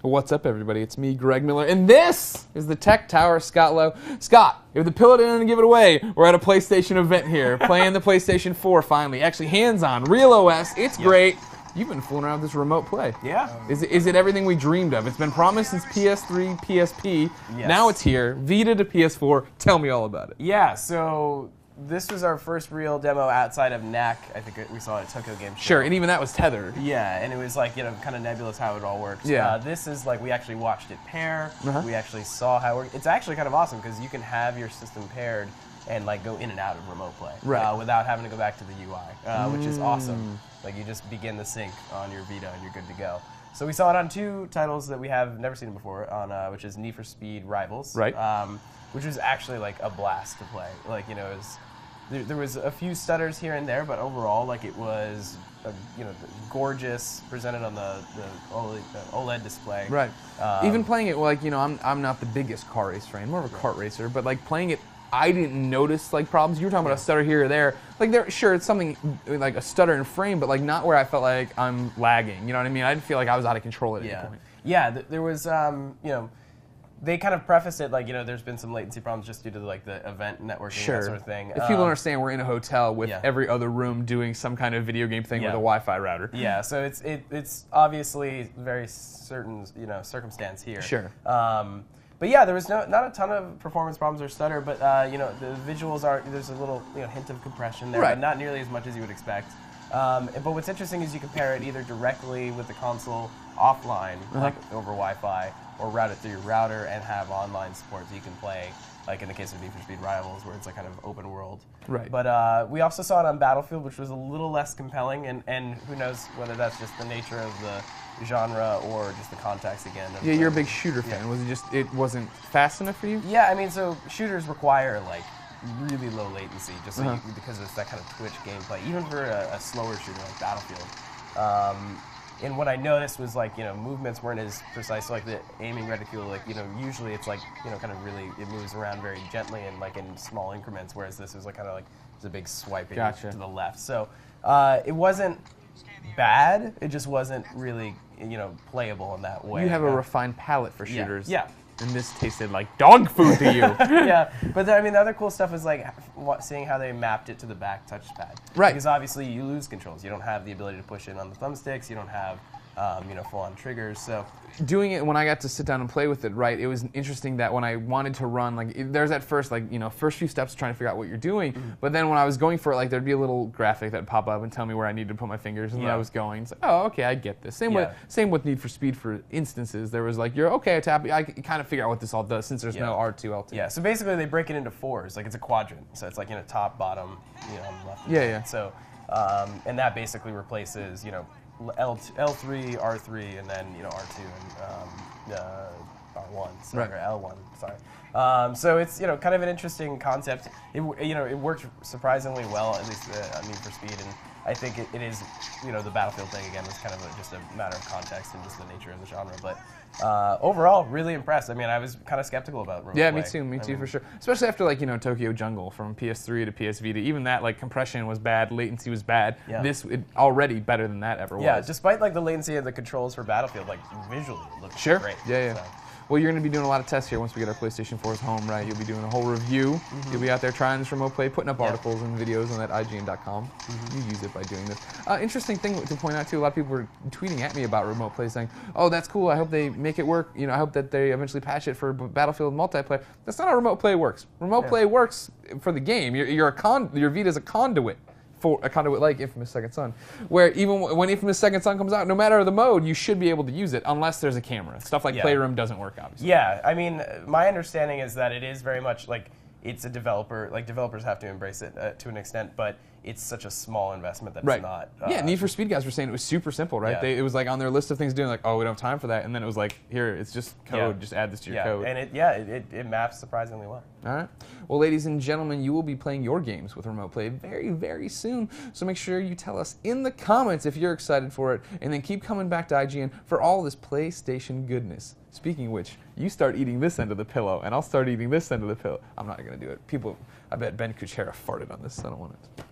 What's up, everybody? It's me, Greg Miller, and this is the Tech Tower. Scott Lowe. Scott, if the pillow didn't give it away, we're at a PlayStation event here, playing the PlayStation 4 finally. Actually, hands-on, real OS. It's great. You've been fooling around with this remote play. Yeah. Is it everything we dreamed of? It's been promised since PS3, PSP. Yes. Now it's here. Vita to PS4. Tell me all about it. Yeah, so this was our first real demo outside of NAC. I think we saw it at Tokyo Game Show. Sure, and even that was tethered. Yeah, and it was like, kind of nebulous how it all works. Yeah. This is like, we actually watched it pair. We actually saw how it worked. It's actually kind of awesome because you can have your system paired and like go in and out of remote play without having to go back to the UI, which is awesome. Like you just begin the sync on your Vita and you're good to go. So we saw it on two titles that we have never seen before, on which is Need for Speed Rivals, which was actually like a blast to play. Like, it was, there was a few stutters here and there, but overall, like it was, gorgeous, presented on the OLED display. Right. Even playing it, like, I'm not the biggest car race fan, more of a kart racer, but like playing it, I didn't notice like problems. You were talking about a stutter here or there. Like sure, it's something like a stutter in frame, but like not where I felt like I'm lagging. You know what I mean? I didn't feel like I was out of control at any point. Yeah, there was, they kind of prefaced it like, there's been some latency problems just due to like the event networking and that sort of thing. If people understand, we're in a hotel with every other room doing some kind of video game thing with a Wi-Fi router. Yeah, so it's obviously very certain circumstance here. Sure. But yeah, there was not a ton of performance problems or stutter, but the visuals there's a little hint of compression there, but not nearly as much as you would expect. But what's interesting is you compare it either directly with the console offline, like over Wi-Fi, or route it through your router and have online support so you can play, like in the case of Need for Speed Rivals, where it's like kind of open world. Right. But we also saw it on Battlefield, which was a little less compelling, and who knows whether that's just the nature of the genre or just the context again. Yeah, you're a big shooter fan. Was it just it wasn't fast enough for you? Yeah, I mean, so shooters require like really low latency, just so because it's that kind of twitch gameplay, even for a slower shooter like Battlefield. And what I noticed was like, movements weren't as precise. So like the aiming reticule, like, usually it's like, kind of really, it moves around very gently and like in small increments, whereas this was like kind of like, it's a big swiping to the left. So it wasn't bad, it just wasn't really, playable in that way. You have a refined palate for shooters. Yeah. And this tasted like dog food to you. Yeah, but the other cool stuff is like seeing how they mapped it to the back touchpad. Right. Because obviously you lose controls. You don't have the ability to push in on the thumbsticks. You don't have, full-on triggers. So doing it when I got to sit down and play with it, right? It was interesting that when I wanted to run, like there's at first, like first few steps trying to figure out what you're doing. But then when I was going for it, like there'd be a little graphic that'd pop up and tell me where I needed to put my fingers, and then I was going. It's like, oh, okay, I get this. Same with Need for Speed for instances. There was like I can kind of figure out what this all does since there's no R2, L2. Yeah. So basically they break it into fours. Like it's a quadrant. So it's like top, bottom, on the left. Yeah. So and that basically replaces L3, R3, and then R2 and R1, or L1. Sorry. So it's kind of an interesting concept. It worked surprisingly well, at least on Need for Speed, and I think it is the Battlefield thing again was kind of just a matter of context and just the nature of the genre. But overall, really impressed. I mean, I was kind of skeptical about remote play. Me too, for sure. Especially after like Tokyo Jungle from PS3 to PS Vita. Even that like compression was bad, latency was bad. Yeah. This already better than that ever was. Yeah, despite like the latency of the controls for Battlefield, like visually it looks great. Yeah. So. Well, you're going to be doing a lot of tests here once we get our PlayStation 4s home, right? You'll be doing a whole review. You'll be out there trying this remote play, putting up articles and videos on that IGN.com. You use it by doing this. Interesting thing to point out, too, a lot of people were tweeting at me about remote play saying, oh, that's cool, I hope they make it work. I hope that they eventually patch it for Battlefield multiplayer. That's not how remote play works. Remote play works for the game. Your Vita's a conduit. For a conduit like Infamous Second Son, where even when Infamous Second Son comes out, no matter the mode, you should be able to use it unless there's a camera. Stuff like Playroom doesn't work, obviously. Yeah, I mean, my understanding is that it is very much like it's a developer. Like developers have to embrace it to an extent, but it's such a small investment that it's not. Need for Speed guys were saying it was super simple, right? Yeah. It was like on their list of things doing, like, oh, we don't have time for that, and then it was like, here, it's just code. Just add this to your code. And it maps surprisingly well. All right. Well, ladies and gentlemen, you will be playing your games with remote play very, very soon. So make sure you tell us in the comments if you're excited for it, and then keep coming back to IGN for all this PlayStation goodness. Speaking of which, you start eating this end of the pillow, and I'll start eating this end of the pillow. I'm not going to do it. I bet Ben Kuchera farted on this, so I don't want it.